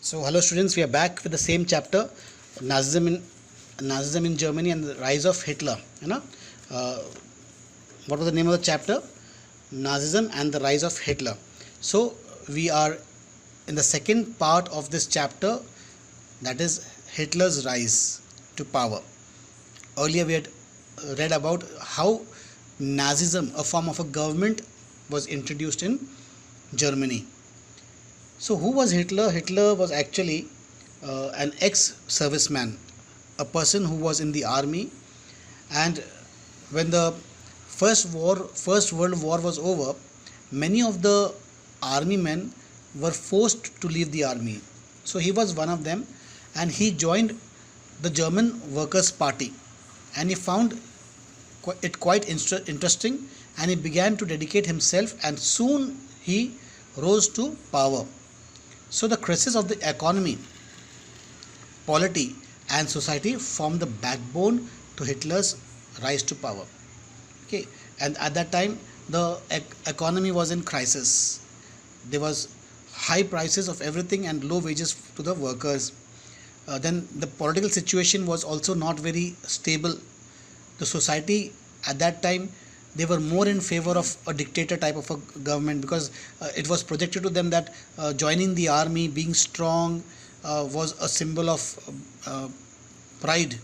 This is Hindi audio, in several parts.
So, hello students, we are back with the same chapter, Nazism in Germany and the rise of Hitler. Uh, what was the name of the chapter? Nazism and the rise of Hitler. So, we are in the second part of this chapter, that is Hitler's rise to power. Earlier, we had read about how Nazism, a form of a government, was introduced in Germany. So, who was Hitler? Hitler was actually an ex-serviceman, a person who was in the army, and when the First World War was over, many of the army men were forced to leave the army. So he was one of them, and he joined the German Workers' Party, and he found it quite interesting, and he began to dedicate himself, and soon he rose to power. So the crisis of the economy, polity, and society formed the backbone to Hitler's rise to power. Okay, and at that time the economy was in crisis. There was high prices of everything and low wages to the workers. Then the political situation was also not very stable. The society at that time, they were more in favor of a dictator type of a government, because it was projected to them that joining the army, being strong, was a symbol of pride.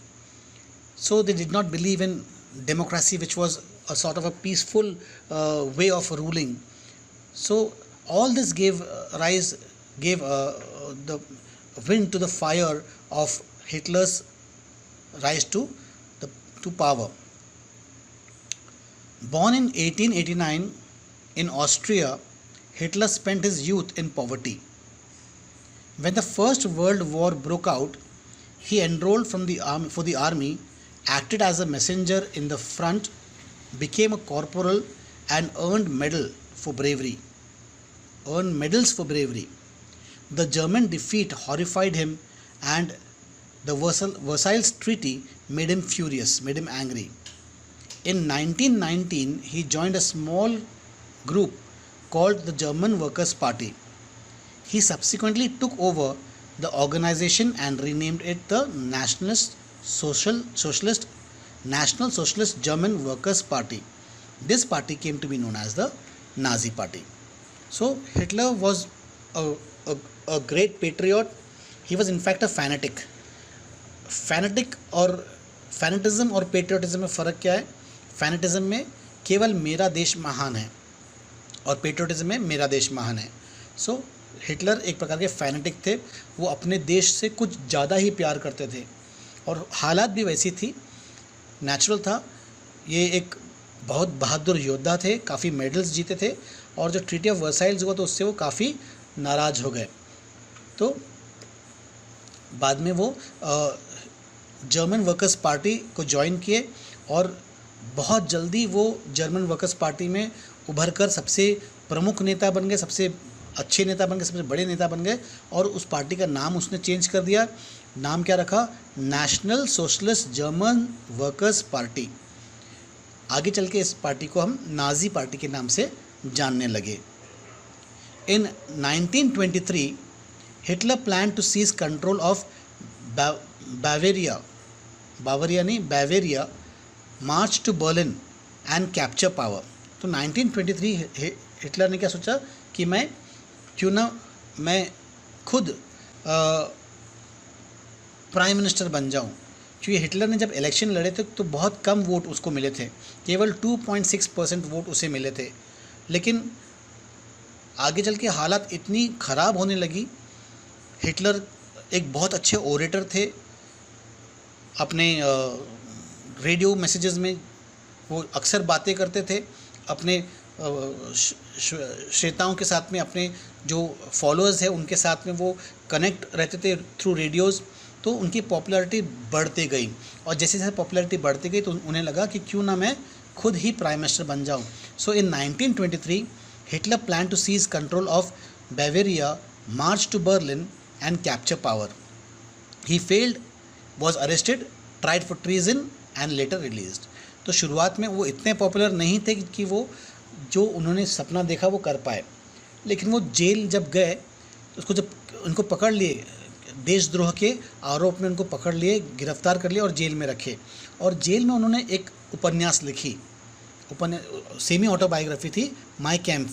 So they did not believe in democracy, which was a sort of a peaceful way of ruling. So all this gave the wind to the fire of Hitler's rise to power. Born in 1889 in Austria, Hitler spent his youth in poverty. When the First World War broke out, he enrolled for the army, acted as a messenger in the front, became a corporal, and earned medals for bravery. The German defeat horrified him, and the Versailles Treaty made him furious, made him angry. In 1919, he joined a small group called the German Workers' Party. He subsequently took over the organization and renamed it the National Socialist German Workers' Party. This party came to be known as the Nazi Party. So Hitler was a great patriot. He was in fact a fanatic. Fanaticism और पेट्रियोटिज्म में फ़र्क क्या है? फैनेटिज्म में केवल मेरा देश महान है और पेट्रियोटिज्म में मेरा देश महान है. सो हिटलर एक प्रकार के फैनेटिक थे. वो अपने देश से कुछ ज़्यादा ही प्यार करते थे और हालात भी वैसी थी. नेचुरल था. ये एक बहुत बहादुर योद्धा थे, काफ़ी मेडल्स जीते थे, और जो ट्रीटी ऑफ वर्साइल्स हुआ तो उससे वो काफ़ी नाराज़ हो गए. तो बाद में वो जर्मन वर्कर्स पार्टी को ज्वाइन किए और बहुत जल्दी वो जर्मन वर्कर्स पार्टी में उभर कर सबसे प्रमुख नेता बन गए, सबसे अच्छे नेता बन गए, सबसे बड़े नेता बन गए. और उस पार्टी का नाम उसने चेंज कर दिया. नाम क्या रखा? National socialist German workers party. आगे चल के इस पार्टी को हम नाजी पार्टी के नाम से जानने लगे. In 1923 Hitler plan to seize control of Bavaria, march to Berlin and capture power. तो 1923 हिटलर ने क्या सोचा कि मैं खुद प्राइम मिनिस्टर बन जाऊं. क्योंकि हिटलर ने जब इलेक्शन लड़े थे तो बहुत कम वोट उसको मिले थे, केवल 2.6% वोट उसे मिले थे. लेकिन आगे चल के हालात इतनी ख़राब होने लगी. हिटलर एक बहुत अच्छे ओरेटर थे. अपने रेडियो मैसेजेस में वो अक्सर बातें करते थे. अपने श्रोताओं के साथ में, अपने जो फॉलोअर्स हैं उनके साथ में वो कनेक्ट रहते थे थ्रू रेडियोज़. तो उनकी पॉपुलैरिटी बढ़ती गई, और जैसे जैसे पॉपुलैरिटी बढ़ती गई तो उन्हें लगा कि क्यों ना मैं खुद ही प्राइम मिनिस्टर बन जाऊं. So in 1923 Hitler plan to seize control of Bavaria, march to Berlin and capture power. He failed, was arrested, tried for treason and later released. तो शुरुआत में वो इतने पॉपुलर नहीं थे कि वो जो उन्होंने सपना देखा वो कर पाए. लेकिन वो जेल जब गए उसको जब उनको पकड़ लिए, देशद्रोह के आरोप में उनको पकड़ लिए, गिरफ्तार कर लिए और जेल में रखे। और जेल में उन्होंने एक उपन्यास लिखी, सेमी ऑटोबायोग्राफी थी, माई कैम्प,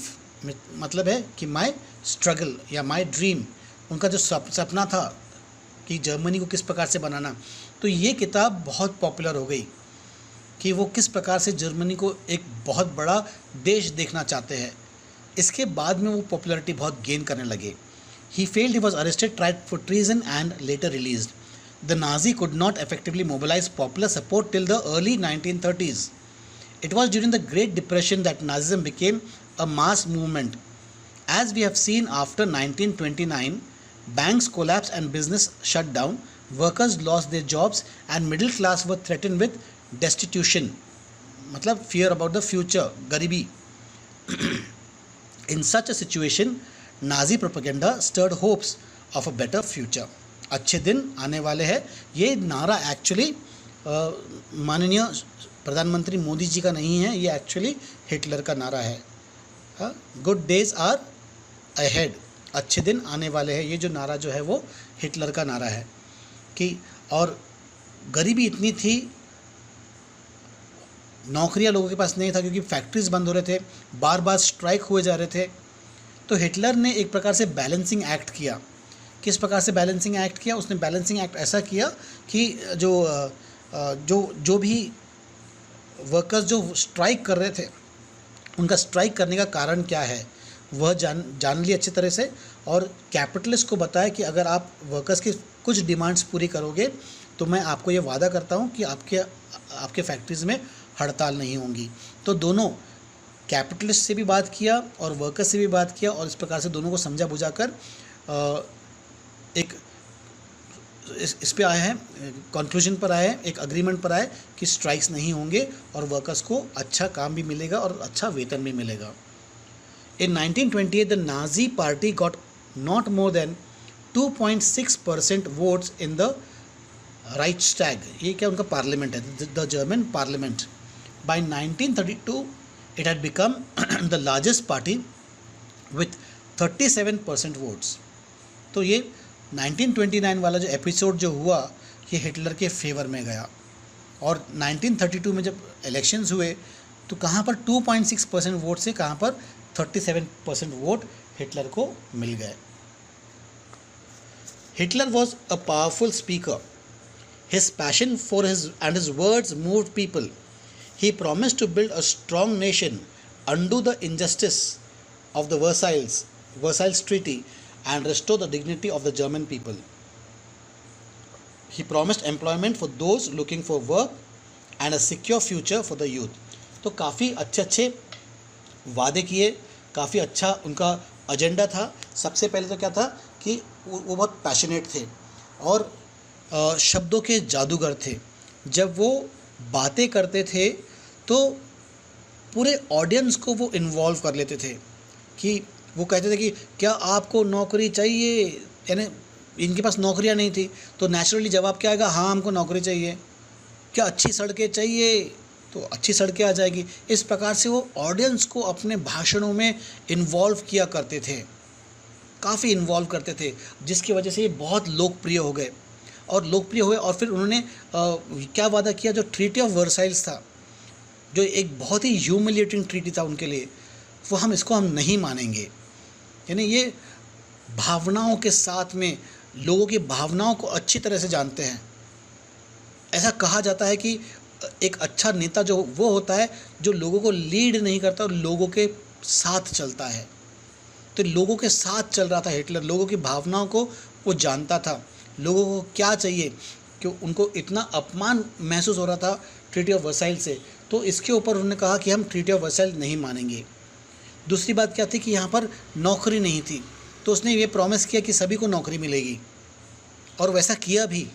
मतलब है कि माई स्ट्रगल या माई ड्रीम, उनका जो सपना था कि जर्मनी को किस प्रकार से बनाना। तो ये किताब बहुत पॉपुलर हो गई कि वो किस प्रकार से जर्मनी को एक बहुत बड़ा देश देखना चाहते हैं। इसके बाद में वो पॉपुलैरिटी बहुत गेन करने लगे। He failed, he was arrested, tried for treason and later released. The Nazi could not effectively mobilize popular support till the early 1930s. It was during the Great Depression that Nazism became a mass movement. As we have seen after 1929, banks collapsed and business shut down, workers lost their jobs and middle class were threatened with destitution. मतलब fear about the future, गरीबी. In such a situation, Nazi propaganda stirred hopes of a better future. अच्छे दिन आने वाले हैं, ये नारा एक्चुअली माननीय प्रधानमंत्री मोदी जी का नहीं है, ये एक्चुअली हिटलर का नारा है। गुड डेज आर अहेड, अच्छे दिन आने वाले हैं, ये जो नारा जो है वो हिटलर का नारा है कि। और गरीबी इतनी थी, नौकरियां लोगों के पास नहीं था क्योंकि फैक्ट्रीज बंद हो रहे थे, बार बार स्ट्राइक हुए जा रहे थे। तो हिटलर ने एक प्रकार से बैलेंसिंग एक्ट किया। किस प्रकार से बैलेंसिंग एक्ट किया? उसने बैलेंसिंग एक्ट ऐसा किया कि जो भी वर्कर्स जो स्ट्राइक कर रहे थे, उनका स्ट्राइक करने का कारण क्या है वह जान लिया अच्छी तरह से, और कैपिटलिस्ट को बताया कि अगर आप वर्कर्स की कुछ डिमांड्स पूरी करोगे तो मैं आपको ये वादा करता हूँ कि आपके फैक्ट्रीज़ में हड़ताल नहीं होंगी। तो दोनों कैपिटलिस्ट से भी बात किया और वर्कर्स से भी बात किया, और इस प्रकार से दोनों को समझा बुझा कर एक इस पे आए हैं, कंक्लूजन पर आए हैं, एक अग्रीमेंट पर आए कि स्ट्राइक्स नहीं होंगे और वर्कर्स को अच्छा काम भी मिलेगा और अच्छा वेतन भी मिलेगा। In 1928 the Nazi party got not more than 2.6% votes in the Reichstag, ये क्या उनका पार्लियामेंट है, the German parliament. By 1932 it had become the largest party with 37% votes। तो ये 1929 वाला जो एपिसोड जो हुआ ये हिटलर के फेवर में गया, और 1932 में जब इलेक्शंस हुए तो कहाँ पर 2.6% वोट से कहाँ पर 37% वोट हिटलर को मिल गए। Hitler was a powerful speaker, his passion for his words moved people. He promised to build a strong nation, undo the injustice of the Versailles Treaty, and restore the dignity of the German people. He promised employment for those looking for work and a secure future for the youth. तो काफ़ी अच्छे वादे किए, काफ़ी अच्छा उनका एजेंडा था। सबसे पहले तो क्या था कि वो बहुत पैशनेट थे और शब्दों के जादूगर थे। जब वो बातें करते थे तो पूरे ऑडियंस को वो इन्वॉल्व कर लेते थे कि वो कहते थे कि क्या आपको नौकरी चाहिए, यानी इनके पास नौकरियां नहीं थी तो नेचुरली जवाब क्या आएगा, हाँ हमको नौकरी चाहिए। क्या अच्छी सड़कें चाहिए, तो अच्छी सड़कें आ जाएगी। इस प्रकार से वो ऑडियंस को अपने भाषणों में इन्वॉल्व किया करते थे, काफ़ी इन्वॉल्व करते थे, जिसकी वजह से ये बहुत लोकप्रिय हो गए और फिर उन्होंने क्या वादा किया, जो ट्रीटी ऑफ वर्साइल्स था, जो एक बहुत ही ह्यूमिलिएटिंग ट्रीटी था उनके लिए, वो हम नहीं मानेंगे। यानी ये भावनाओं के साथ में लोगों की भावनाओं को अच्छी तरह से जानते हैं। ऐसा कहा जाता है कि एक अच्छा नेता जो वो होता है जो लोगों को लीड नहीं करता और लोगों के साथ चलता है। तो लोगों के साथ चल रहा था हिटलर, लोगों की भावनाओं को वो जानता था, लोगों को क्या चाहिए, कि उनको इतना अपमान महसूस हो रहा था ट्रीटी ऑफ वर्साइल से। तो इसके ऊपर उन्होंने कहा कि हम ट्रीटी ऑफ वर्साइल नहीं मानेंगे। दूसरी बात क्या थी कि यहाँ पर नौकरी नहीं थी, तो उसने ये प्रॉमिस किया कि सभी को नौकरी मिलेगी, और वैसा किया भी।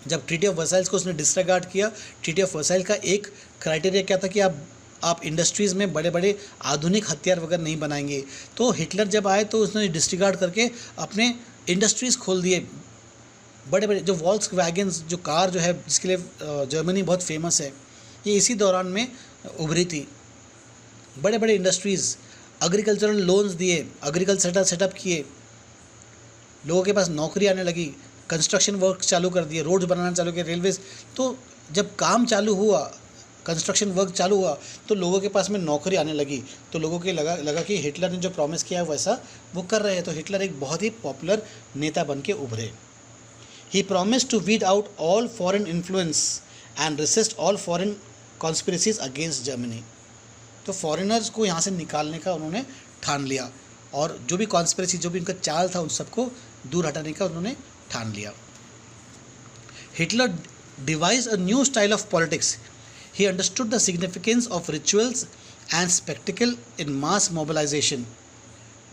जब ट्रीटी ऑफ वर्साइल्स को उसने डिसरिगार्ड किया, ट्रीटी ऑफ वर्साइल का एक क्राइटेरिया क्या था कि आप इंडस्ट्रीज़ में बड़े बड़े आधुनिक हथियार वगैरह नहीं बनाएंगे। तो हिटलर जब आए तो उसने डिसरिगार्ड करके अपने इंडस्ट्रीज़ खोल दिए, बड़े बड़े जो वॉल्क्स वैगन्स, जो कार जो है जिसके लिए जर्मनी बहुत फेमस है, ये इसी दौरान में उभरी थी। बड़े बड़े इंडस्ट्रीज़, एग्रीकल्चरल लोन्स दिए, एग्रीकल्चर सेटअप किए, लोगों के पास नौकरी आने लगी, कंस्ट्रक्शन वर्क चालू कर दिए, रोड्स बनाना चालू किए, रेलवेज। तो जब काम चालू हुआ, कंस्ट्रक्शन वर्क चालू हुआ, तो लोगों के पास में नौकरी आने लगी, तो लोगों के लगा कि हिटलर ने जो प्रॉमिस किया है वैसा वो कर रहे हैं, तो हिटलर एक बहुत ही पॉपुलर नेता बन के उभरे। He promise to weed out all foreign influence and resist all foreign conspiracies against Germany. तो फॉरेनर्स को यहाँ से निकालने का उन्होंने ठान लिया, और जो भी कॉन्स्पिरेसी, जो भी उनका चाल था, उन सबको दूर हटाने का उन्होंने ठान लिया। Hitler devised a new style of politics. He understood the significance of rituals and spectacle in mass mobilization.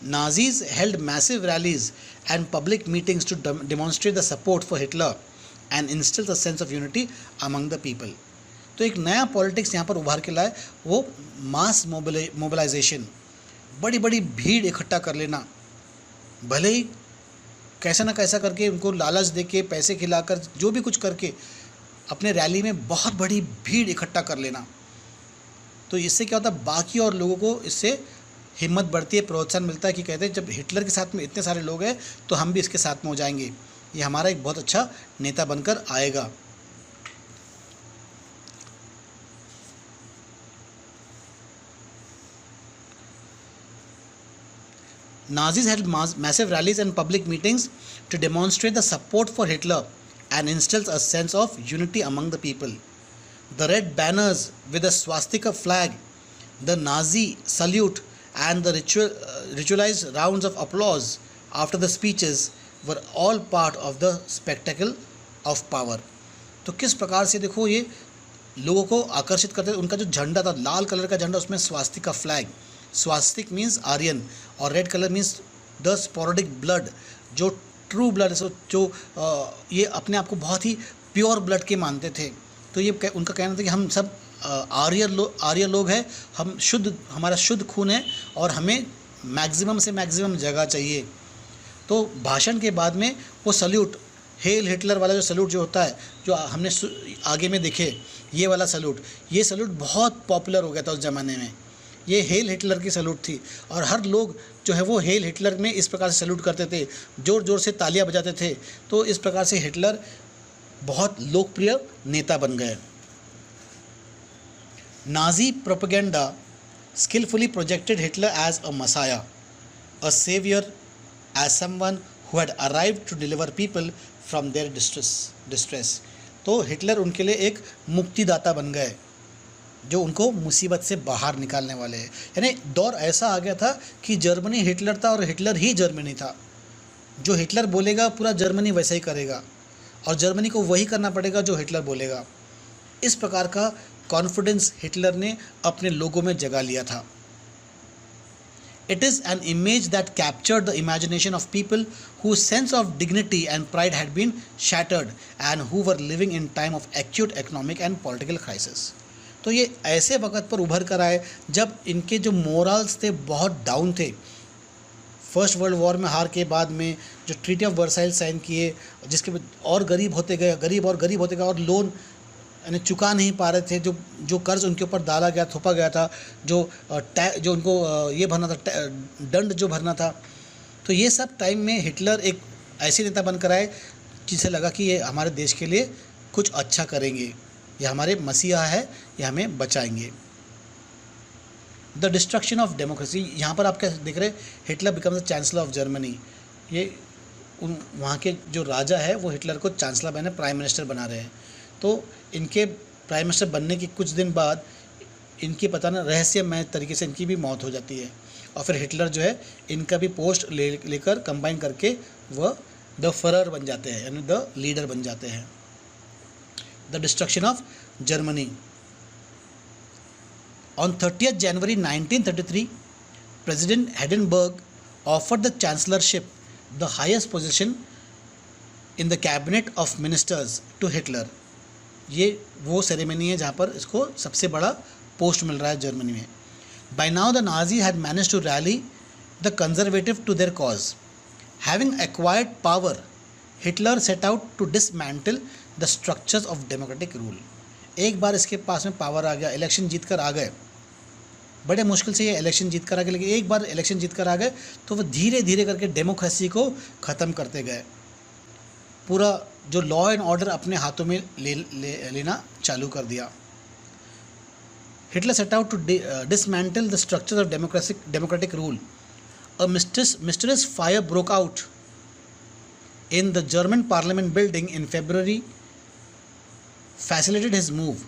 Nazis held massive rallies and public meetings to demonstrate the support for Hitler and instill a sense of unity among the people. तो एक नया पॉलिटिक्स यहाँ पर उभार के लाए, वो मास मोबिलाइजेशन, बड़ी बड़ी भीड़ इकट्ठा कर लेना, भले ही कैसा ना कैसा करके उनको लालच दे के, पैसे खिलाकर, जो भी कुछ करके अपने रैली में बहुत बड़ी भीड़ इकट्ठा कर लेना। तो इससे क्या होता है, बाकी और लोगों को इससे हिम्मत बढ़ती है, प्रोत्साहन मिलता है कि कहते हैं जब हिटलर के साथ में इतने सारे लोग हैं तो हम भी इसके साथ में हो जाएंगे, ये हमारा एक बहुत अच्छा नेता बनकर आएगा। Nazis held massive rallies and public meetings to demonstrate the support for Hitler and instills a sense of unity among the people. The red banners with the swastika flag, the Nazi salute, and the ritualized rounds of applause after the speeches were all part of the spectacle of power. तो किस प्रकार से देखो ये लोगों को आकर्षित करते थे। उनका जो झंडा था, लाल कलर का झंडा, उसमें स्वास्तिका फ्लैग, स्वास्तिक मीन्स आर्यन, और red colour means the sporadic blood, जो ट्रू ब्लड, जो ये अपने आप को बहुत ही प्योर ब्लड के मानते थे। तो ये उनका कहना था कि हम सब आर्य लोग हैं, हम शुद्ध, हमारा शुद्ध खून है और हमें मैक्सिमम से मैक्सिमम जगह चाहिए। तो भाषण के बाद में वो सल्यूट, हेल हिटलर वाला जो सल्यूट जो होता है, जो हमने आगे में देखे, ये वाला सल्यूट, ये सल्यूट बहुत पॉपुलर हो गया था उस ज़माने में। ये हेल हिटलर की सल्यूट थी, और हर लोग जो है वो हेल हिटलर में इस प्रकार से सल्यूट करते थे, ज़ोर ज़ोर से तालियां बजाते थे। तो इस प्रकार से हिटलर बहुत लोकप्रिय नेता बन गए। Nazi propaganda skillfully projected Hitler as a messiah, a savior, as someone who had arrived to deliver people from their distress. तो हिटलर उनके लिए एक मुक्तिदाता बन गए, जो उनको मुसीबत से बाहर निकालने वाले हैं। यानी दौर ऐसा आ गया था कि जर्मनी हिटलर था और हिटलर ही जर्मनी था। जो हिटलर बोलेगा पूरा जर्मनी वैसा ही करेगा, और जर्मनी को वही करना पड़ेगा जो हिटलर बोलेगा। इस प्रकार का कॉन्फिडेंस हिटलर ने अपने लोगों में जगा लिया था। It is an image that captured the imagination of people whose sense of dignity and pride had been shattered and who were living in time of acute economic and political crisis. तो ये ऐसे वक्त पर उभर कर आए जब इनके जो मोरल्स थे बहुत डाउन थे। फर्स्ट वर्ल्ड वॉर में हार के बाद में जो ट्रीटी ऑफ वर्साइल साइन किए, जिसके और गरीब होते गए, गरीब और गरीब होते गए, और लोन यानी चुका नहीं पा रहे थे, जो कर्ज उनके ऊपर डाला गया, थोपा गया था, जो उनको ये भरना था, दंड जो भरना था। तो ये सब टाइम में हिटलर एक ऐसे नेता बनकर आए जिसे लगा कि ये हमारे देश के लिए कुछ अच्छा करेंगे, ये हमारे मसीहा है, ये हमें बचाएंगे। द डिस्ट्रक्शन ऑफ डेमोक्रेसी, यहाँ पर आप क्या देख रहे हैं, Hitler becomes the chancellor of Germany. ये वहाँ के जो राजा है वो हिटलर को चांसलर बने, प्राइम मिनिस्टर बना रहे हैं। तो इनके प्राइम मिनिस्टर बनने के कुछ दिन बाद इनकी पता ना रहस्यमय तरीके से इनकी भी मौत हो जाती है, और फिर हिटलर जो है इनका भी पोस्ट लेकर कंबाइन करके वह द फरर बन जाते हैं, यानी द लीडर बन जाते हैं। The destruction of Germany. On 30th January 1933, President Hindenburg offered the chancellorship, the highest position in the cabinet of ministers, to Hitler. ये वो सेरेमनी है जहाँ पर इसको सबसे बड़ा पोस्ट मिल रहा है जर्मनी में। By now the Nazis had managed to rally the conservative to their cause. Having acquired power, Hitler set out to dismantle the structures of democratic rule. एक बार इसके पास में पावर आ गया, इलेक्शन जीत कर आ गए, बड़े मुश्किल से ये इलेक्शन जीत कर आ गए, लेकिन एक बार इलेक्शन जीत कर आ गए तो वो धीरे धीरे करके डेमोक्रेसी को ख़त्म करते गए, पूरा जो लॉ एंड ऑर्डर अपने हाथों में लेना चालू कर दिया। Hitler set out to dismantle the structures of democratic rule. A mysterious fire broke out in the German parliament building in February, facilitated his move.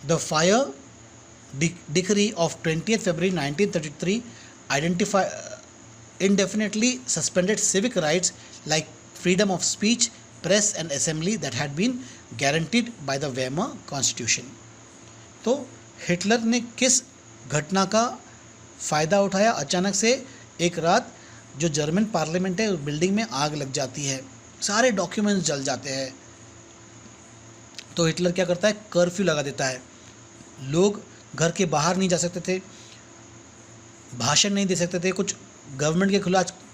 The fire decree of 20th February 1933 indefinitely suspended civic rights like freedom of speech, press and assembly that had been guaranteed by the Weimar Constitution. तो हिटलर ने किस घटना का फ़ायदा उठाया? अचानक से एक रात जो जर्मन पार्लियामेंट है उस बिल्डिंग में आग लग जाती है, सारे डॉक्यूमेंट्स जल जाते हैं। तो हिटलर क्या करता है, कर्फ्यू लगा देता है। लोग घर के बाहर नहीं जा सकते थे, भाषण नहीं दे सकते थे, कुछ गवर्नमेंट के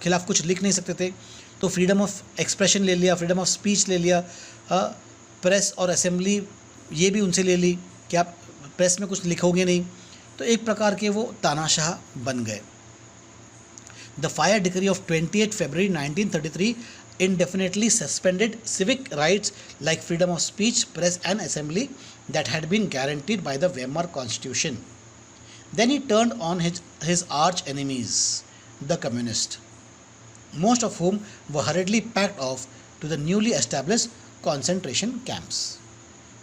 खिलाफ कुछ लिख नहीं सकते थे। तो फ्रीडम ऑफ एक्सप्रेशन ले लिया, फ्रीडम ऑफ स्पीच ले लिया, प्रेस और असेंबली ये भी उनसे ले ली कि आप प्रेस में कुछ लिखोगे नहीं। तो एक प्रकार के वो तानाशाह बन गए। The fire decree of 28 February 1933 indefinitely suspended civic rights like freedom of speech, press and assembly that had been guaranteed by the Weimar Constitution. Then he turned on his arch enemies, the communists, most of whom were hurriedly packed off to the newly established concentration camps.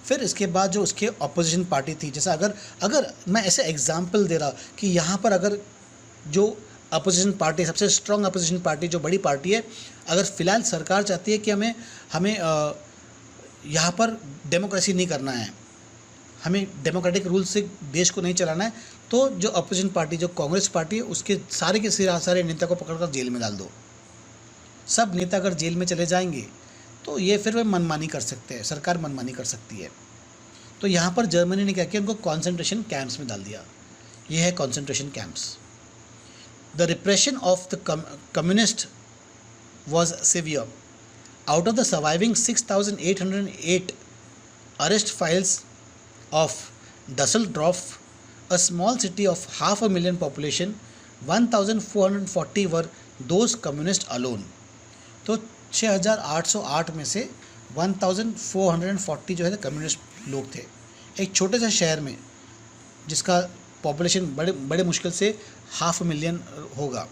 फिर इसके बाद जो उसके अपोजिशन पार्टी थी, जैसा अगर मैं ऐसे एग्जाम्पल दे रहा कि यहाँ पर अगर जो अपोजिशन पार्टी, सबसे स्ट्रॉन्ग अपोजिशन पार्टी जो बड़ी पार्टी है, अगर फ़िलहाल सरकार चाहती है कि हमें यहाँ पर डेमोक्रेसी नहीं करना है, हमें डेमोक्रेटिक रूल से देश को नहीं चलाना है, तो जो अपोजिशन पार्टी जो कांग्रेस पार्टी है उसके सारे के सारे नेता को पकड़कर जेल में डाल दो। सब नेता अगर जेल में चले जाएंगे तो ये फिर वे मनमानी कर सकते हैं, सरकार मनमानी कर सकती है। तो यहाँ पर जर्मनी ने क्या किया, उनको कॉन्सेंट्रेशन कैंप्स में डाल दिया। ये है concentration camps. The repression of the communist was severe. Out of the surviving 6,808 arrest files of Dusseldorf, a small city of 500,000 population, 1,440 were those communists alone. तो 6,808 में से 1,440 जो है कम्युनिस्ट लोग थे, एक छोटे से शहर में जिसका पॉपुलेशन बड़े मुश्किल से 500,000 होगा।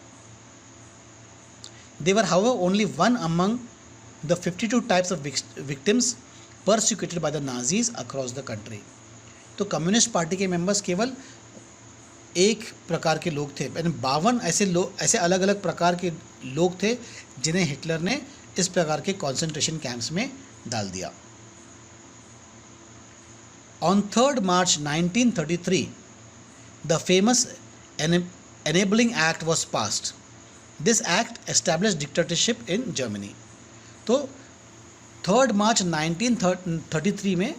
They were however only one among the 52 types of victims persecuted by the Nazis across the country. तो कम्युनिस्ट पार्टी के मेंबर्स केवल एक प्रकार के लोग थे, यानी 52 ऐसे अलग अलग प्रकार के लोग थे जिन्हें हिटलर ने इस प्रकार के कॉन्सेंट्रेशन कैंप्स में डाल दिया। On 3 March 1933 the famous enabling act was passed. This act established dictatorship in Germany. तो 3 मार्च 1933 में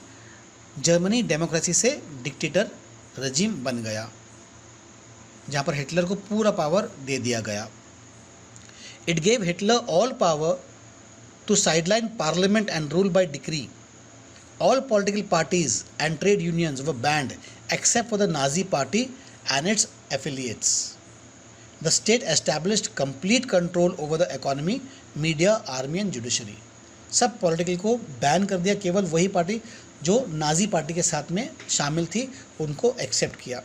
जर्मनी डेमोक्रेसी से डिक्टेटर रजीम बन गया, जहाँ पर हिटलर को पूरा पावर दे दिया गया। It gave Hitler all power to sideline parliament and rule by decree. All political parties and trade unions were banned except for the Nazi party and its affiliates. The state established complete control over the economy, media, army and judiciary. सब पॉलिटिकल को बैन कर दिया, केवल वही पार्टी जो नाजी पार्टी के साथ में शामिल थी उनको एक्सेप्ट किया,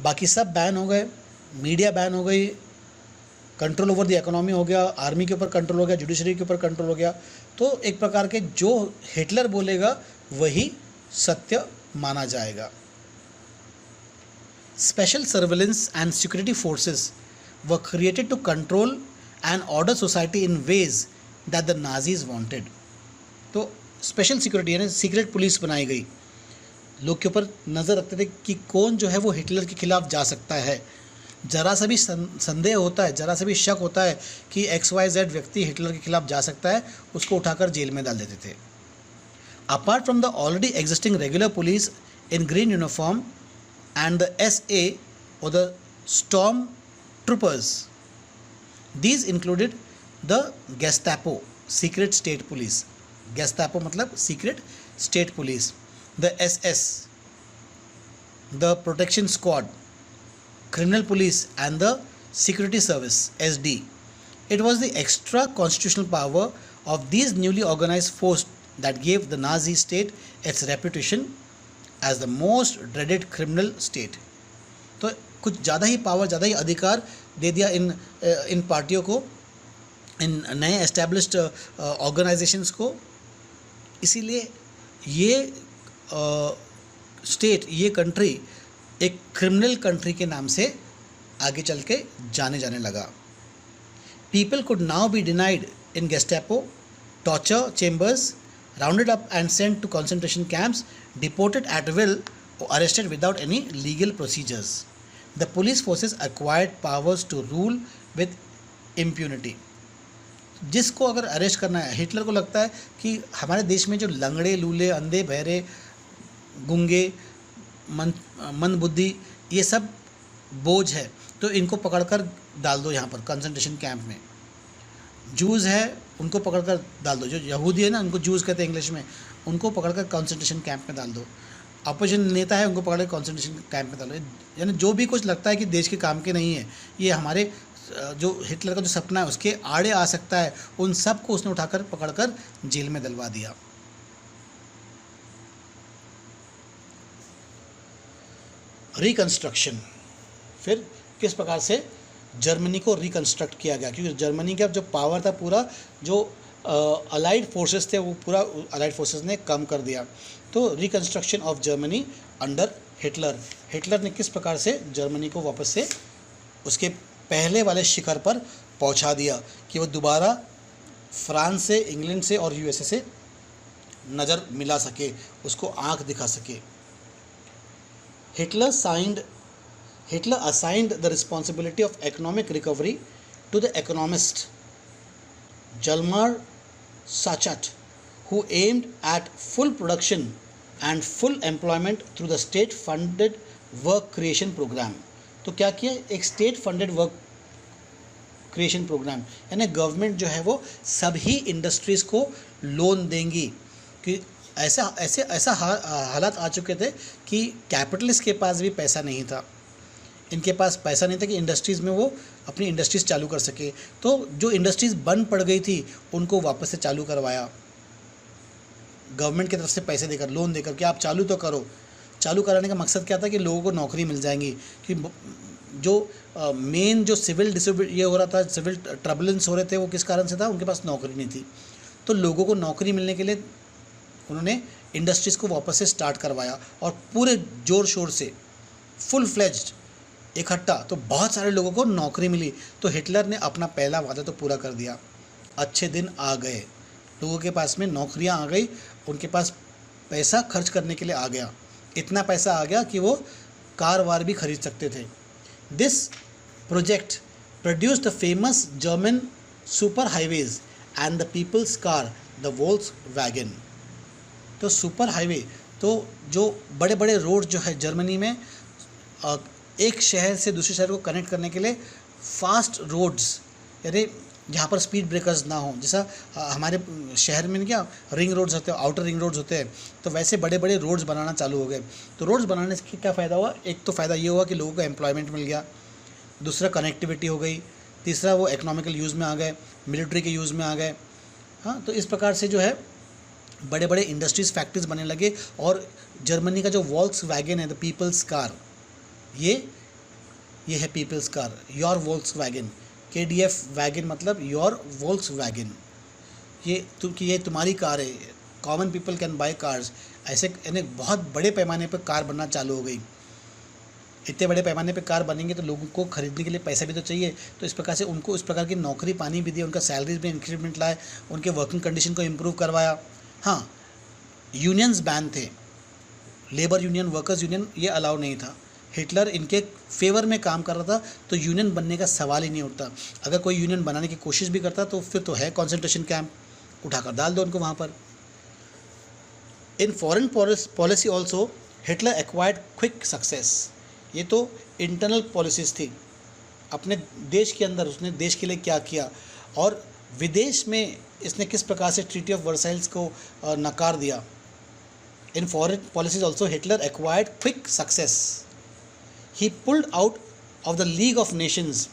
बाकी सब बैन हो गए। मीडिया बैन हो गई, कंट्रोल ओवर द इकोनॉमी हो गया, आर्मी के ऊपर कंट्रोल हो गया, जुडिशरी के ऊपर कंट्रोल हो गया। तो एक प्रकार के जो हिटलर बोलेगा वही सत्य माना जाएगा। Special surveillance and security forces were created to control and order society in ways that the Nazis wanted. तो स्पेशल सिक्योरिटी यानी सीक्रेट पुलिस बनाई गई, लोग के ऊपर नज़र रखते थे कि कौन जो है वो हिटलर के खिलाफ जा सकता है। ज़रा सा भी संदेह होता है, ज़रा सा भी शक होता है कि XYZ व्यक्ति हिटलर के खिलाफ जा सकता है, उसको उठाकर जेल में डाल देते थे। Apart from the already existing regular police in green uniform and the SA और the storm troopers, these included the Gestapo, secret state police. Gestapo मतलब secret state police, the SS the Protection Squad, Criminal Police, and the Security Service (SD). It was the extra constitutional power of these newly organized forces that gave the Nazi state its reputation as the most dreaded criminal state. तो कुछ ज़्यादा ही पावर, ज़्यादा ही अधिकार दे दिया इन पार्टियों को, इन नए एस्टैब्लिश्ड ऑर्गेनाइजेशंस को. इसीलिए ये स्टेट, ये कंट्री एक क्रिमिनल कंट्री के नाम से आगे चल के जाने लगा. People could now be denied in Gestapo, torture chambers, rounded up and sent to concentration camps, deported at will, or arrested without any legal procedures. The police forces acquired powers to rule with impunity. जिसको अगर अरेस्ट करना है, हिटलर को लगता है कि हमारे देश में जो लंगड़े, लूले, अंधे, बहरे, गूंगे, मंदबुद्धि, ये सब बोझ है, तो इनको पकड़कर डाल दो यहाँ पर कंसंट्रेशन कैंप में. जूस है, उनको पकड़कर डाल दो. जो यहूदी है ना, उनको जूस कहते हैं इंग्लिश में, उनको पकड़कर कंसंट्रेशन कैंप में डाल दो. अपोजिशन नेता है, उनको पकड़कर कंसंट्रेशन कैंप में डालो. यानी जो भी कुछ लगता है कि देश के काम के नहीं है, ये हमारे जो हिटलर का जो सपना है उसके आड़े आ सकता है, उन सब को उसने उठाकर पकड़कर जेल में डलवा दिया. रिकंस्ट्रक्शन. फिर किस प्रकार से जर्मनी को रिकंस्ट्रक्ट किया गया, क्योंकि जर्मनी का जो पावर था पूरा, जो अलाइड फोर्सेस थे, वो पूरा अलाइड फोर्सेस ने कम कर दिया. तो reconstruction of Germany under Hitler. Hitler ने किस प्रकार से जर्मनी को वापस से उसके पहले वाले शिखर पर पहुंचा दिया कि वो दोबारा फ्रांस से, इंग्लैंड से और यूएसए से नज़र मिला सके, उसको आंख दिखा सके. Hitler assigned the responsibility of economic recovery to the economist Jalmar Sachat, who aimed at full production and full employment through the state-funded work creation program. तो क्या किया, एक state funded work creation programme, यानी गवर्नमेंट जो है वो सभी इंडस्ट्रीज़ को लोन देंगी. कि ऐसा हालात आ चुके थे कि कैपिटलिस्ट के पास भी पैसा नहीं था, इनके पास पैसा नहीं था कि इंडस्ट्रीज़ में वो अपनी इंडस्ट्रीज़ चालू कर सके. तो जो इंडस्ट्रीज़ बंद पड़ गई थी उनको वापस से चालू करवाया गवर्नमेंट की तरफ से, पैसे देकर, लोन देकर कि आप चालू तो करो. चालू कराने का मकसद क्या था कि लोगों को नौकरी मिल जाएंगी. कि जो मेन जो सिविल ये हो रहा था, सिविल ट्रबलेंस हो रहे थे, वो किस कारण से था, उनके पास नौकरी नहीं थी. तो लोगों को नौकरी मिलने के लिए उन्होंने इंडस्ट्रीज़ को वापस से स्टार्ट करवाया और पूरे ज़ोर शोर से फुल फ्लेज्ड इकट्ठा. तो बहुत सारे लोगों को नौकरी मिली. तो हिटलर ने अपना पहला वादा तो पूरा कर दिया. अच्छे दिन आ गए, लोगों के पास में नौकरियां आ गई, उनके पास पैसा खर्च करने के लिए आ गया. इतना पैसा आ गया कि वो कार वार भी खरीद सकते थे. This project produced the famous German super highways and the people's car, the Volkswagen. तो सुपर हाईवे, तो जो बड़े बड़े रोड जो है जर्मनी में, एक शहर से दूसरे शहर को कनेक्ट करने के लिए फास्ट रोड्स, यानी जहाँ पर स्पीड ब्रेकर्स ना हो. जैसा हमारे शहर में क्या रिंग रोड्स होते हैं, आउटर रिंग रोड्स होते हैं, तो वैसे बड़े बड़े रोड्स बनाना चालू हो गए. तो रोड्स बनाने से क्या फ़ायदा हुआ, एक तो फ़ायदा ये हुआ कि लोगों को एम्प्लॉयमेंट मिल गया, दूसरा कनेक्टिविटी हो गई, तीसरा वो इकोनॉमिकल यूज़ में आ गए, मिलिट्री के यूज़ में आ गए. हाँ, तो इस प्रकार से जो है बड़े बड़े इंडस्ट्रीज़, फैक्ट्रीज बनने लगे. और जर्मनी का जो वोल्क्सवैगन है, द पीपल्स कार, ये है people's car, your Volkswagen. KDF Wagen मतलब योर वोल्क्सवैगन, ये तुम्हारी कार है. Common people can buy cars. ऐसे यानी बहुत बड़े पैमाने पर कार बनना चालू हो गई. इतने बड़े पैमाने पे कार बनेंगे तो लोगों को खरीदने के लिए पैसा भी तो चाहिए. तो इस प्रकार से उनको इस प्रकार की नौकरी पानी भी दी, उनका सैलरीज में इंक्रीमेंट लाए, उनके वर्किंग कंडीशन को इम्प्रूव करवाया. हाँ, यूनियंस बैन थे, लेबर यूनियन, वर्कर्स यूनियन ये अलाउ नहीं था. हिटलर इनके फेवर में काम कर रहा था, तो यूनियन बनने का सवाल ही नहीं उठता. अगर कोई यूनियन बनाने की कोशिश भी करता तो फिर तो है कॉन्सेंट्रेशन कैंप, उठाकर डाल दो उनको वहाँ पर. In foreign policy also Hitler acquired quick success. ये तो इंटरनल पॉलिसीज़ थी. अपने देश के अंदर उसने देश के लिए क्या किया, और विदेश में इसने किस प्रकार से ट्रीटी ऑफ वर्साइल्स को नकार दिया. In foreign policies also, Hitler acquired quick success. He pulled out of the League of Nations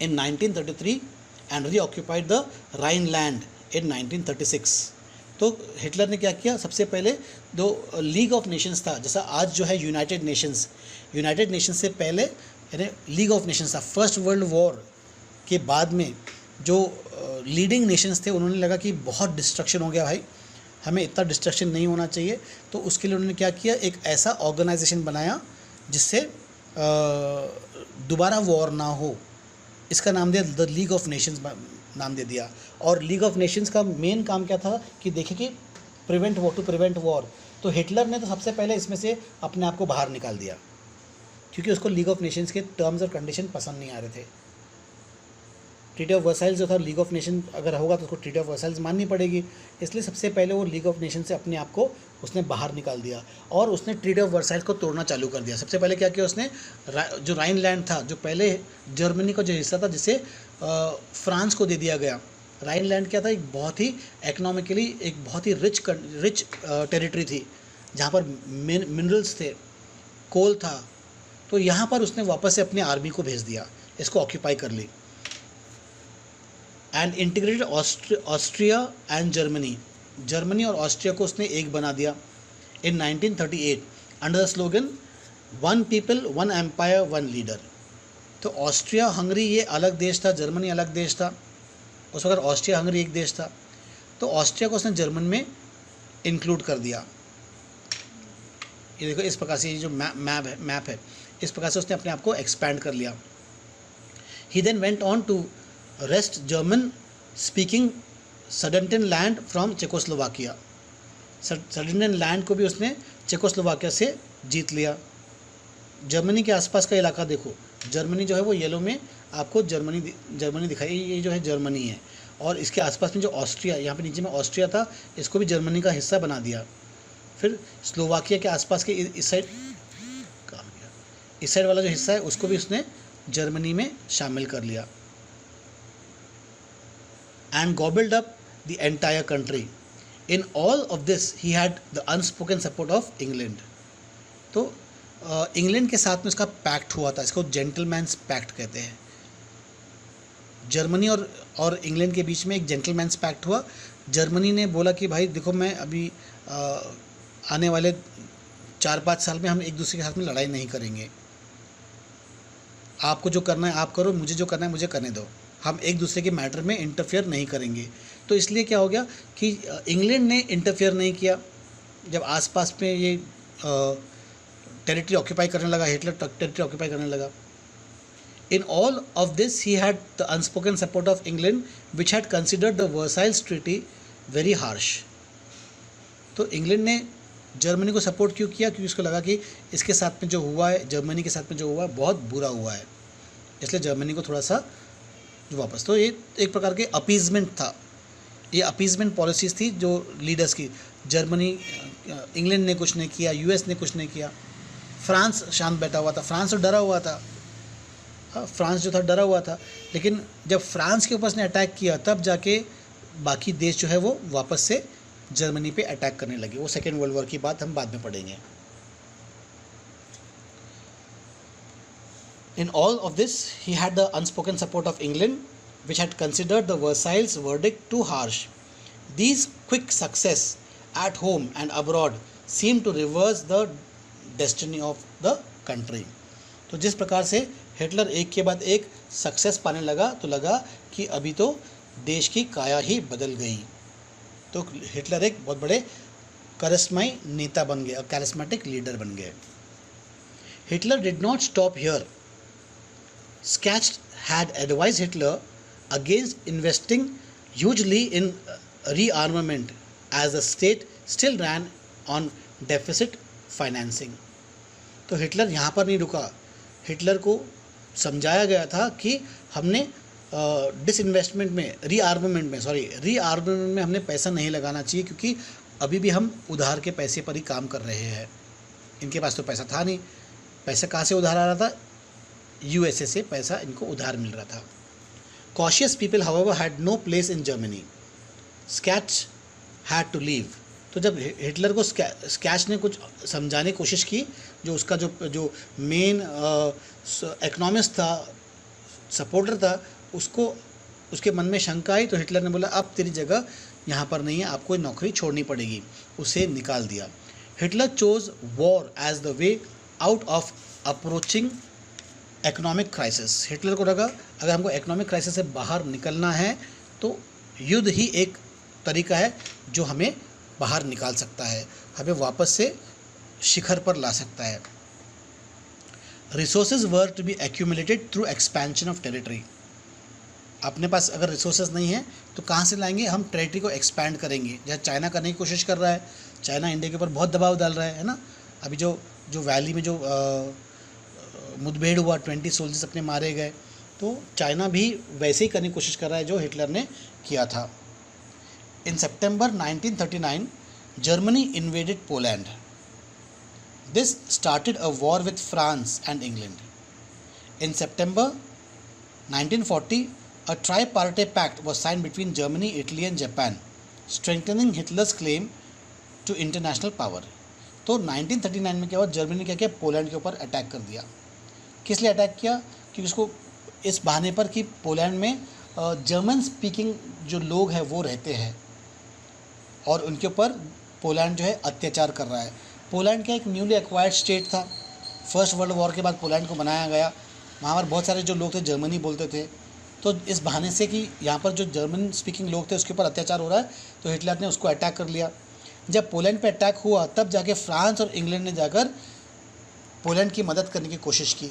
in 1933 and reoccupied the Rhineland in 1936. तो हिटलर ने क्या किया, सबसे पहले जो लीग ऑफ नेशंस था, जैसा आज जो है यूनाइटेड नेशंस से पहले यानी लीग ऑफ नेशंस था। फर्स्ट वर्ल्ड वॉर के बाद में जो लीडिंग नेशंस थे उन्होंने लगा कि बहुत डिस्ट्रक्शन हो गया भाई, हमें इतना डिस्ट्रक्शन नहीं होना चाहिए, तो उसके लिए उन्होंने क्या किया, एक ऐसा ऑर्गेनाइजेशन बनाया जिससे दोबारा वॉर ना हो। इसका नाम दिया द लीग ऑफ नेशंस नाम दे दिया। और लीग ऑफ नेशंस का मेन काम क्या था कि देखें कि टू प्रिवेंट वॉर। तो हिटलर ने तो सबसे पहले इसमें से अपने आप को बाहर निकाल दिया, क्योंकि उसको लीग ऑफ नेशंस के टर्म्स और कंडीशन पसंद नहीं आ रहे थे। ट्रीटी ऑफ वर्साइल्स जो था, लीग ऑफ नेशन अगर होगा तो उसको ट्रीटी ऑफ वर्साइल्स माननी पड़ेगी, इसलिए सबसे पहले वो लीग ऑफ नेशन से अपने आप को उसने बाहर निकाल दिया और उसने ट्रीटी ऑफ वर्साइल्स को तोड़ना चालू कर दिया। सबसे पहले क्या किया उसने, जो राइनलैंड था, जो पहले जर्मनी का जो हिस्सा था जिसे फ्रांस को दे दिया गया। राइनलैंड क्या था, एक बहुत ही इकोनॉमिकली एक बहुत ही रिच टेरिटरी थी, जहाँ पर मिनरल्स थे, कोल था, तो यहाँ पर उसने वापस से अपनी आर्मी को भेज दिया, इसको ऑक्यूपाई कर ली। And integrated Austria and Germany और ऑस्ट्रिया को उसने एक बना दिया in 1938 under the slogan one people one empire one leader. तो ऑस्ट्रिया हंगरी ये अलग देश था, जर्मनी अलग देश था। उस वक्त ऑस्ट्रिया हंगरी एक देश था, तो ऑस्ट्रिया को उसने जर्मन में इंक्लूड कर दिया। ये देखो इस प्रकार से, ये जो मैप है इस प्रकार से उसने अपने आप को एक्सपैंड कर लिया। He then went on to wrest German speaking Sudetenland from Czechoslovakia. Sudetenland को भी उसने चेकोस्लोवाकिया से जीत लिया। जर्मनी के आसपास का इलाका देखो, जर्मनी जो है वो येलो में आपको जर्मनी दिखाई, ये जो है जर्मनी है, और इसके आसपास में जो ऑस्ट्रिया, यहाँ पे नीचे में ऑस्ट्रिया था, इसको भी जर्मनी का हिस्सा बना दिया। फिर स्लोवाकिया के आसपास के इस साइड वाला जो हिस्सा है उसको भी उसने जर्मनी में शामिल कर लिया। And gobbled up the entire country. In all of this, he had the unspoken support of England. तो इंग्लैंड के साथ में उसका पैक्ट हुआ था, इसको जेंटलमैन्स पैक्ट कहते हैं। जर्मनी और इंग्लैंड के बीच में एक जेंटलमैन्स पैक्ट हुआ। जर्मनी ने बोला कि भाई देखो, मैं अभी आने वाले 4-5 साल में हम एक दूसरे के साथ में लड़ाई नहीं करेंगे, आपको जो करना है आप करो, मुझे जो करना है मुझे करने दो, हम एक दूसरे के मैटर में इंटरफेयर नहीं करेंगे। तो इसलिए क्या हो गया कि इंग्लैंड ने इंटरफेयर नहीं किया। जब आसपास में ये टेरिटरी ऑक्यूपाई करने लगा, हिटलर टेरिटरी ऑक्यूपाई करने लगा। In all of this he had the unspoken support of England which had considered the Versailles treaty very harsh. तो इंग्लैंड ने जर्मनी को सपोर्ट क्यों किया? क्योंकि उसको लगा कि इसके साथ में जो हुआ है, जर्मनी के साथ में जो हुआ है बहुत बुरा हुआ है, इसलिए जर्मनी को थोड़ा सा वापस। तो ये एक प्रकार के अपीजमेंट था, ये अपीजमेंट पॉलिसीज़ थी जो लीडर्स की। जर्मनी, इंग्लैंड ने कुछ नहीं किया, यूएस ने कुछ नहीं किया, फ्रांस शांत बैठा हुआ था। फ्रांस तो डरा हुआ था, फ्रांस जो था डरा हुआ था, लेकिन जब फ्रांस के ऊपर उसने अटैक किया तब जाके बाकी देश जो है वो वापस से जर्मनी पे अटैक करने लगे। वो सेकेंड वर्ल्ड वॉर की बात हम बाद में पढ़ेंगे। In all of this, he had the unspoken support of England, which had considered the Versailles verdict too harsh. These quick success at home and abroad seemed to reverse the destiny of the country. तो जिस प्रकार से हिटलर एक के बाद एक सक्सेस पाने लगा तो लगा कि अभी तो देश की काया ही बदल गई। तो हिटलर एक बहुत बड़े करिश्माई नेता बन गए, कैरिस्मेटिक लीडर बन गए। Hitler did not stop here. Sketched had advised Hitler against investing hugely in rearmament as the state still ran on deficit financing. तो हिटलर यहाँ पर नहीं रुका। हिटलर को समझाया गया था कि हमने डिसइन्वेस्टमेंट में, रीआर्ममेंट में हमने पैसा नहीं लगाना चाहिए, क्योंकि अभी भी हम उधार के पैसे पर ही काम कर रहे हैं। इनके पास तो पैसा था नहीं, पैसा कहाँ से उधार आ रहा था? यूएसए से पैसा इनको उधार मिल रहा था। Cautious people however had no place in Germany. Sketch had to leave. तो जब हिटलर को स्केच ने कुछ समझाने की कोशिश की, जो उसका जो मेन इकोनॉमिस्ट था, सपोर्टर था, उसको उसके मन में शंका आई, तो हिटलर ने बोला अब तेरी जगह यहाँ पर नहीं है, आपको नौकरी छोड़नी पड़ेगी, उसे निकाल दिया। Hitler chose war as the way out of approaching economic crisis. Hitler को लगा अगर हमको इकोनॉमिक क्राइसिस से बाहर निकलना है तो युद्ध ही एक तरीका है जो हमें बाहर निकाल सकता है, हमें वापस से शिखर पर ला सकता है। Resources were to be accumulated through expansion of territory. अपने पास अगर रिसोर्सेज नहीं है तो कहाँ से लाएंगे, हम टेरिटरी को एक्सपैंड करेंगे, जैसे चाइना करने की कोशिश कर रहा है। चाइना इंडिया के ऊपर बहुत दबाव डाल रहा है ना। अभी जो वैली में जो मुठभेड़ हुआ, 20 सोल्जर्स अपने मारे गए, तो चाइना भी वैसे ही करने की कोशिश कर रहा है जो हिटलर ने किया था। इन सितंबर 1939 Germany invaded Poland. This started a war with France and England. In September 1940 a tripartite pact was signed between Germany, Italy and Japan, strengthening Hitler's claim to international power. तो 1939 में क्या हुआ, जर्मनी ने क्या किया, पोलैंड के ऊपर अटैक कर दिया। किस लिए अटैक किया, क्योंकि उसको इस बहाने पर कि पोलैंड में जर्मन स्पीकिंग जो लोग हैं वो रहते हैं और उनके ऊपर पोलैंड जो है अत्याचार कर रहा है। पोलैंड क्या एक न्यूली एक्वायर्ड स्टेट था, फर्स्ट वर्ल्ड वॉर के बाद पोलैंड को बनाया गया। वहाँ पर बहुत सारे जो लोग थे जर्मनी बोलते थे, तो इस बहाने से कि यहाँ पर जो जर्मन स्पीकिंग लोग थे उसके ऊपर अत्याचार हो रहा है, तो हिटलर ने उसको अटैक कर लिया। जब पोलैंड पे अटैक हुआ तब जाके फ्रांस और इंग्लैंड ने जाकर पोलैंड की मदद करने की कोशिश की,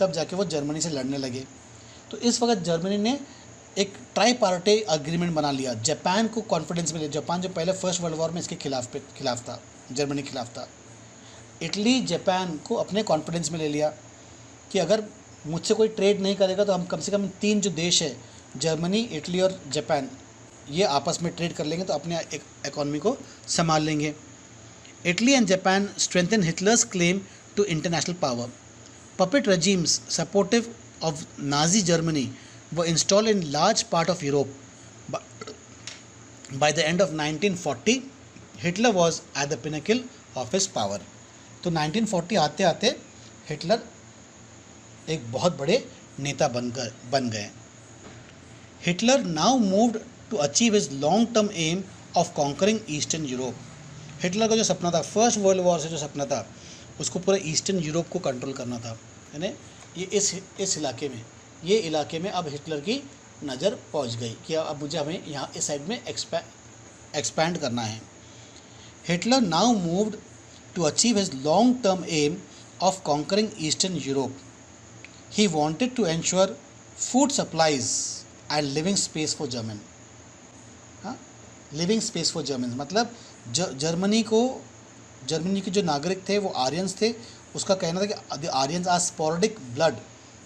तब जाके वो जर्मनी से लड़ने लगे। तो इस वक्त जर्मनी ने एक ट्राईपार्टी अग्रीमेंट बना लिया, जापान को कॉन्फिडेंस में ले। जापान जो पहले फर्स्ट वर्ल्ड वॉर में इसके खिलाफ था, जर्मनी के खिलाफ था। इटली जापान को अपने कॉन्फिडेंस में ले लिया कि अगर मुझसे कोई ट्रेड नहीं करेगा तो हम कम से कम 3 जो देश है, जर्मनी, इटली और जापान, ये आपस में ट्रेड कर लेंगे तो अपने इकोनॉमी को संभाल लेंगे। Italy and Japan strengthen Hitler's claim to international power. Puppet regimes supportive of Nazi Germany were installed in large part of Europe. By the end of 1940, Hitler was at the pinnacle of his power. तो 1940 आते आते हिटलर एक बहुत बड़े नेता बन गए। Hitler now moved to achieve his long term aim of conquering Eastern Europe. Hitler का जो सपना था, फर्स्ट वर्ल्ड वॉर से जो सपना था, उसको पूरे ईस्टर्न यूरोप को कंट्रोल करना था, यानी ये इस इलाके में अब हिटलर की नज़र पहुंच गई कि अब मुझे हमें यहाँ इस साइड में एक्सपैंड करना है। Hitler now moved to achieve his long term aim of conquering Eastern Europe. He wanted to ensure food supplies and living space for German. Living space for German मतलब जर्मनी के जो नागरिक थे वो आर्यंस थे। उसका कहना था कि आर्यंस आर स्पोरेडिक ब्लड,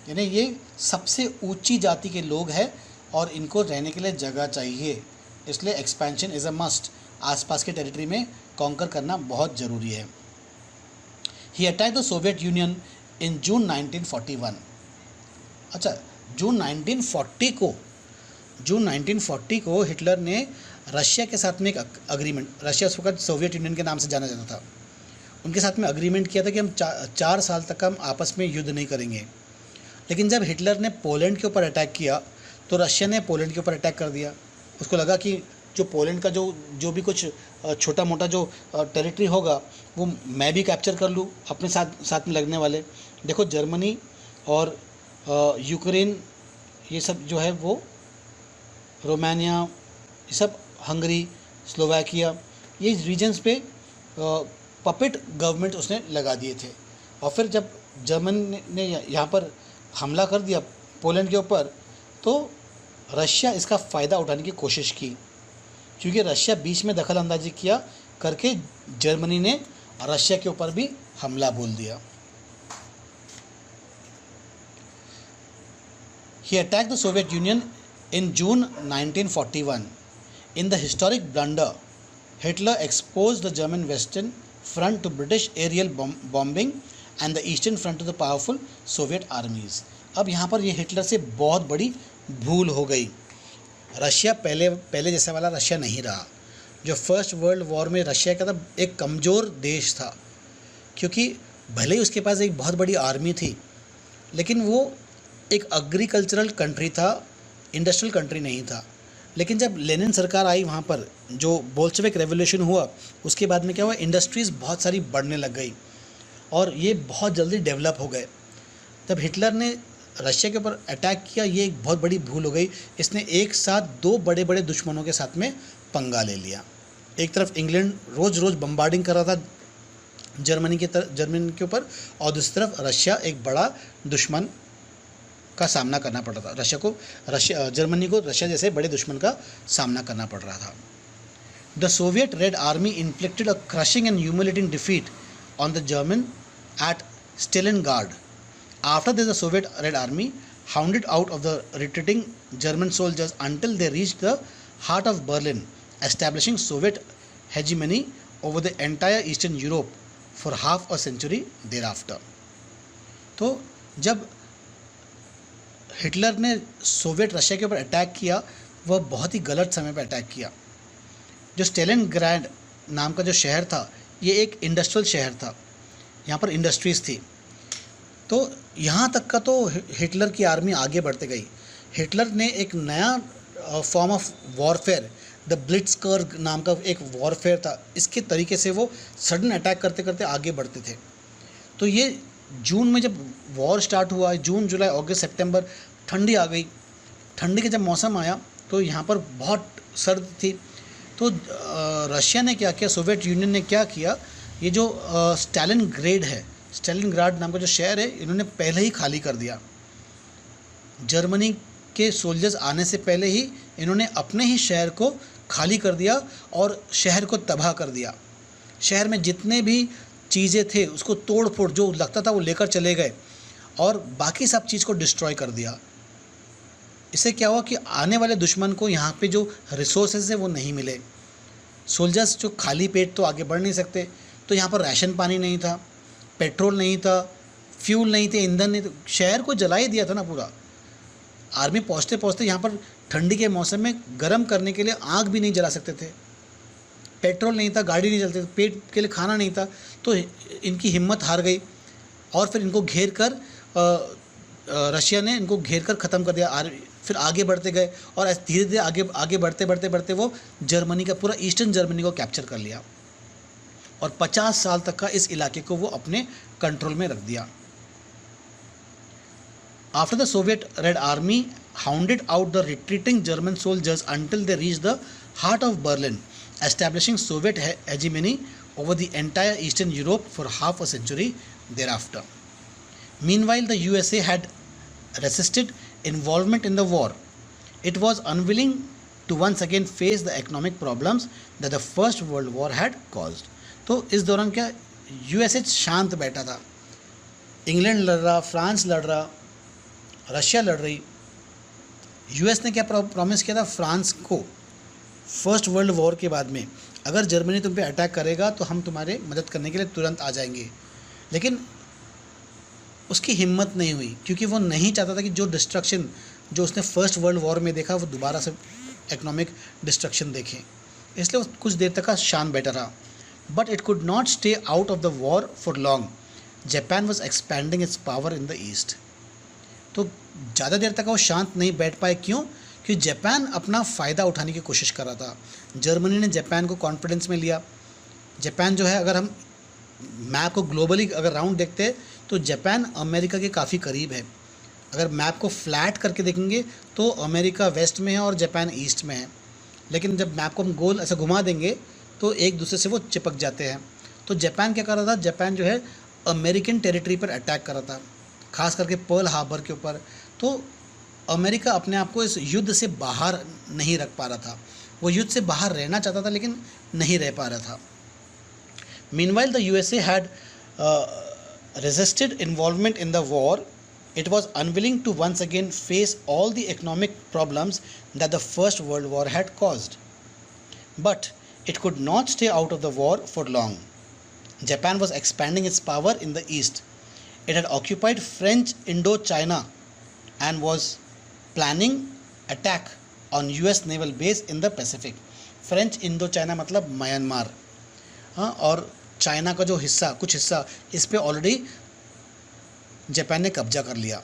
यानी ये सबसे ऊंची जाति के लोग हैं और इनको रहने के लिए जगह चाहिए, इसलिए एक्सपेंशन इज़ अ मस्ट। आसपास के टेरिटरी में कॉन्कर करना बहुत ज़रूरी है। ही attack the Soviet union in जून 1941। अच्छा, जून 1940 को हिटलर ने रशिया के साथ में एक अग्रीमेंट, रशिया उस वक्त सोवियत यूनियन के नाम से जाना जाता था, उनके साथ में अग्रीमेंट किया था कि हम 4 साल तक हम आपस में युद्ध नहीं करेंगे। लेकिन जब हिटलर ने पोलैंड के ऊपर अटैक किया तो रशिया ने पोलैंड के ऊपर अटैक कर दिया। उसको लगा कि जो पोलैंड का जो भी कुछ छोटा मोटा जो टेरिटरी होगा वो मैं भी कैप्चर कर लूँ अपने साथ में लगने वाले। देखो जर्मनी और यूक्रेन ये सब जो है वो, रोमानिया, ये सब, हंगरी, स्लोवाकिया, ये रीजन्स पे पपेट गवर्नमेंट उसने लगा दिए थे। और फिर जब जर्मन ने यहाँ पर हमला कर दिया पोलैंड के ऊपर तो रशिया इसका फ़ायदा उठाने की कोशिश की, क्योंकि रशिया बीच में दखल अंदाजी किया करके जर्मनी ने रशिया के ऊपर भी हमला बोल दिया। He attacked the Soviet Union in June 1941. In the historic blunder, Hitler exposed the German Western Front to British aerial bombing and the Eastern Front to the powerful Soviet armies. अब यहाँ पर ये हिटलर से बहुत बड़ी भूल हो गई। रशिया पहले जैसा वाला रशिया नहीं रहा। जो फर्स्ट वर्ल्ड वॉर में रशिया का था एक कमज़ोर देश था, क्योंकि भले ही उसके पास एक बहुत बड़ी आर्मी थी, लेकिन वो एक एग्रीकल्चरल कंट्री था, इंडस्ट्रियल कंट्री नहीं था। लेकिन जब लेनिन सरकार आई वहाँ पर, जो बोल्शेविक रेवोल्यूशन हुआ, उसके बाद में क्या हुआ, इंडस्ट्रीज़ बहुत सारी बढ़ने लग गई और ये बहुत जल्दी डेवलप हो गए। तब हिटलर ने रशिया के ऊपर अटैक किया, ये एक बहुत बड़ी भूल हो गई। इसने एक साथ दो बड़े बड़े दुश्मनों के साथ में पंगा ले लिया। एक तरफ इंग्लैंड रोज़ रोज़ बम्बार्डिंग कर रहा था जर्मनी के ऊपर, और दूसरी तरफ रशिया एक बड़ा दुश्मन का सामना करना पड़ रहा था। जर्मनी को रशिया जैसे बड़े दुश्मन का सामना करना पड़ रहा था। The Soviet Red Army inflicted a crushing and humiliating defeat on the German at Stalingrad. After this the Soviet Red Army hounded out of the retreating German soldiers until they reached the heart of Berlin, establishing Soviet hegemony over the entire Eastern Europe for half a century thereafter. तो जब हिटलर ने सोवियत रशिया के ऊपर अटैक किया, वह बहुत ही गलत समय पर अटैक किया। जो स्टेलिनग्राड नाम का जो शहर था, ये एक इंडस्ट्रियल शहर था, यहाँ पर इंडस्ट्रीज़ थी। तो यहाँ तक का तो हिटलर की आर्मी आगे बढ़ते गई। हिटलर ने एक नया फॉर्म ऑफ वॉरफेयर, द ब्लिट्जक्रिग नाम का एक वॉरफेयर था, इसके तरीके से वो सडन अटैक करते करते आगे बढ़ते थे। तो ये जून में जब वॉर स्टार्ट हुआ, जून जुलाई अगस्त सितंबर, ठंडी आ गई। ठंडी के जब मौसम आया तो यहाँ पर बहुत सर्द थी। तो रशिया ने क्या किया, सोवियत यूनियन ने क्या किया, ये जो स्टेलिनग्राड नाम का जो शहर है, इन्होंने पहले ही खाली कर दिया। जर्मनी के सोल्जर्स आने से पहले ही इन्होंने अपने ही शहर को खाली कर दिया और शहर को तबाह कर दिया। शहर में जितने भी चीज़ें थे उसको तोड़ फोड़, जो लगता था वो लेकर चले गए और बाकी सब चीज़ को डिस्ट्रॉय कर दिया। इससे क्या हुआ कि आने वाले दुश्मन को यहाँ पे जो रिसोर्सेज है वो नहीं मिले। सोल्जर्स जो खाली पेट तो आगे बढ़ नहीं सकते, तो यहाँ पर राशन पानी नहीं था, पेट्रोल नहीं था, फ्यूल नहीं थे, ईंधन नहीं था, शहर को जला ही दिया था ना पूरा। आर्मी पहुँचते पहुँचते यहाँ पर ठंडी के मौसम में गर्म करने के लिए आग भी नहीं जला सकते थे, पेट्रोल नहीं था, गाड़ी नहीं चलती, पेट के लिए खाना नहीं था। तो इनकी हिम्मत हार गई और फिर इनको घेर कर रशिया ने इनको घेर कर ख़त्म कर दिया। फिर आगे बढ़ते गए और धीरे धीरे आगे बढ़ते वो जर्मनी का पूरा ईस्टर्न जर्मनी को कैप्चर कर लिया और 50 साल तक का इस इलाके को वो अपने कंट्रोल में रख दिया। After the Soviet Red army hounded out the retreating German soldiers until they reach the heart of Berlin, establishing Soviet hegemony over the entire Eastern Europe for half a century thereafter. Meanwhile, the USA had resisted involvement in the war. It was unwilling to once again face the economic problems that the First World War had caused. तो इस दौरान क्या, यूएसए शांत बैठा था, इंग्लैंड लड़ रहा, फ्रांस लड़ रहा, रशिया लड़ रही। यूएस ने क्या प्रॉमिस किया था फ्रांस को, फर्स्ट वर्ल्ड वॉर के बाद में अगर जर्मनी तुम पे अटैक करेगा तो हम तुम्हारे मदद करने के लिए तुरंत आ जाएंगे। लेकिन उसकी हिम्मत नहीं हुई, क्योंकि वो नहीं चाहता था कि जो डिस्ट्रक्शन जो उसने फर्स्ट वर्ल्ड वॉर में देखा वो दोबारा से इकोनॉमिक डिस्ट्रक्शन देखें, इसलिए वो कुछ देर तक का शांत बैठा रहा। But it could not stay out of the war for long. Japan was expanding it's power in the east. तो ज़्यादा देर तक वो शांत नहीं बैठ पाए। क्यों? कि जापान अपना फ़ायदा उठाने की कोशिश कर रहा था। जर्मनी ने जापान को कॉन्फिडेंस में लिया। जापान जो है, अगर हम मैप को ग्लोबली अगर राउंड देखते हैं तो जापान अमेरिका के काफ़ी करीब है। अगर मैप को फ्लैट करके देखेंगे तो अमेरिका वेस्ट में है और जापान ईस्ट में है। लेकिन जब मैप को हम गोल ऐसे घुमा देंगे तो एक दूसरे से वो चिपक जाते हैं। तो जापान क्या कर रहा था, जापान जो है अमेरिकन टेरिटरी पर अटैक कर रहा था, ख़ास करके पर्ल हार्बर के ऊपर। तो अमेरिका अपने आप को इस युद्ध से बाहर नहीं रख पा रहा था। वो युद्ध से बाहर रहना चाहता था लेकिन नहीं रह पा रहा था। Meanwhile the USA had resisted involvement in the war. It was unwilling to once again face all the economic problems that the First World War had caused. But it could not stay out of the war for long. Japan was expanding its power in the east. It had occupied French Indochina and was planning attack on US naval base in the Pacific. French Indo China मतलब म्यांमार, हाँ, और चाइना का जो हिस्सा, कुछ हिस्सा, इस पे ऑलरेडी जापान ने कब्जा कर लिया।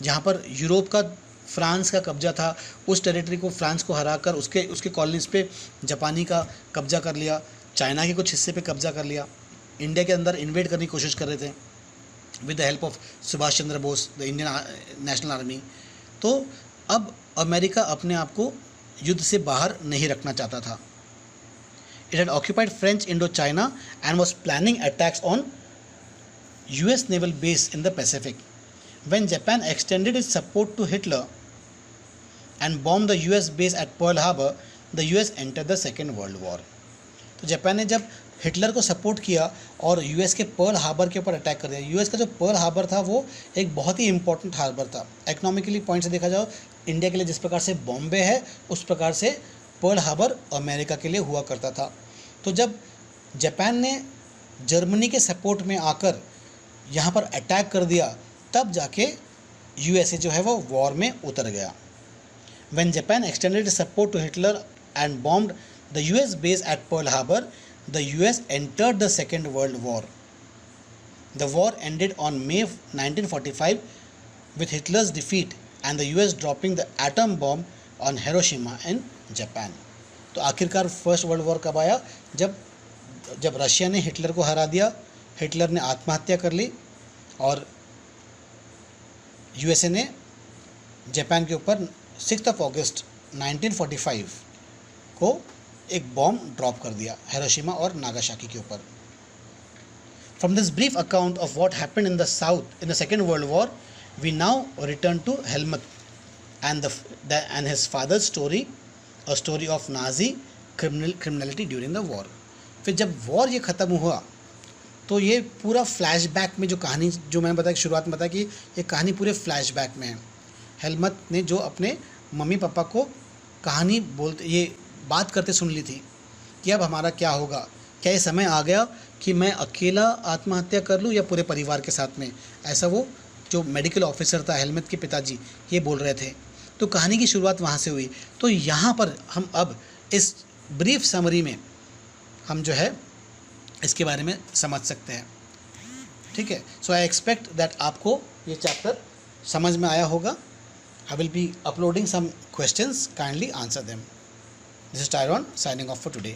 जहाँ पर यूरोप का, फ्रांस का कब्जा था, उस टेरिटरी को, फ्रांस को हराकर उसके कॉलोनीज़ पे जापानी का कब्जा कर लिया। चाइना के कुछ हिस्से पे कब्जा कर लिया। इंडिया के अंदर इन्वेड करने की कोशिश कर रहे थे with the help of Subhash Chandra Bose, the Indian national army. तो अब अमेरिका अपने आप को युद्ध से बाहर नहीं रखना चाहता था। It had occupied French Indo China and was planning attacks on US naval base in the Pacific. When Japan extended its support to Hitler and bombed the US base at Pearl Harbor, the US entered the Second World War. तो जापान ने जब हिटलर को सपोर्ट किया और यूएस के पर्ल हार्बर के ऊपर अटैक कर दिया। यूएस का जो पर्ल हार्बर था वो एक बहुत ही इंपॉर्टेंट हार्बर था। इकोनॉमिकली पॉइंट से देखा जाओ, इंडिया के लिए जिस प्रकार से बॉम्बे है, उस प्रकार से पर्ल हार्बर अमेरिका के लिए हुआ करता था। तो जब जापान ने जर्मनी के सपोर्ट में आकर यहाँ पर अटैक कर दिया, तब जाके यूएसए जो है वो वॉर में उतर गया। When Japan extended support to Hitler and bombed the US base at Pearl Harbor, the US entered the Second World War. The war ended on May 1945 with Hitler's defeat and the US dropping the atom bomb on Hiroshima in Japan. तो आखिरकार फर्स्ट वर्ल्ड वॉर कब आया? जब रशिया ने हिटलर को हरा दिया, हिटलर ने आत्महत्या कर ली और यूएसए ने जापान के ऊपर 6 अगस्त 1945 को एक बॉम्ब ड्रॉप कर दिया हिरोशिमा और नागासाकी के ऊपर। From this brief account of what happened in the south in the Second World War, we now return to Helmut and his father story, a story of Nazi criminality during the war. फिर जब वॉर ये ख़त्म हुआ तो ये पूरा फ्लैशबैक में जो कहानी, जो मैंने बताया शुरुआत में बताया कि ये कहानी पूरे फ्लैशबैक में है। हेलमत ने जो अपने मम्मी पापा को कहानी बोलते, ये बात करते सुन ली थी कि अब हमारा क्या होगा, क्या ये समय आ गया कि मैं अकेला आत्महत्या कर लूँ या पूरे परिवार के साथ में। ऐसा वो जो मेडिकल ऑफिसर था, हेलमत के पिताजी, ये बोल रहे थे। तो कहानी की शुरुआत वहाँ से हुई। तो यहाँ पर हम अब इस ब्रीफ समरी में हम जो है इसके बारे में समझ सकते हैं। ठीक है, सो आई एक्सपेक्ट दैट आपको ये चैप्टर समझ में आया होगा। I will be uploading some questions, kindly answer them. This is Tyrone signing off for today.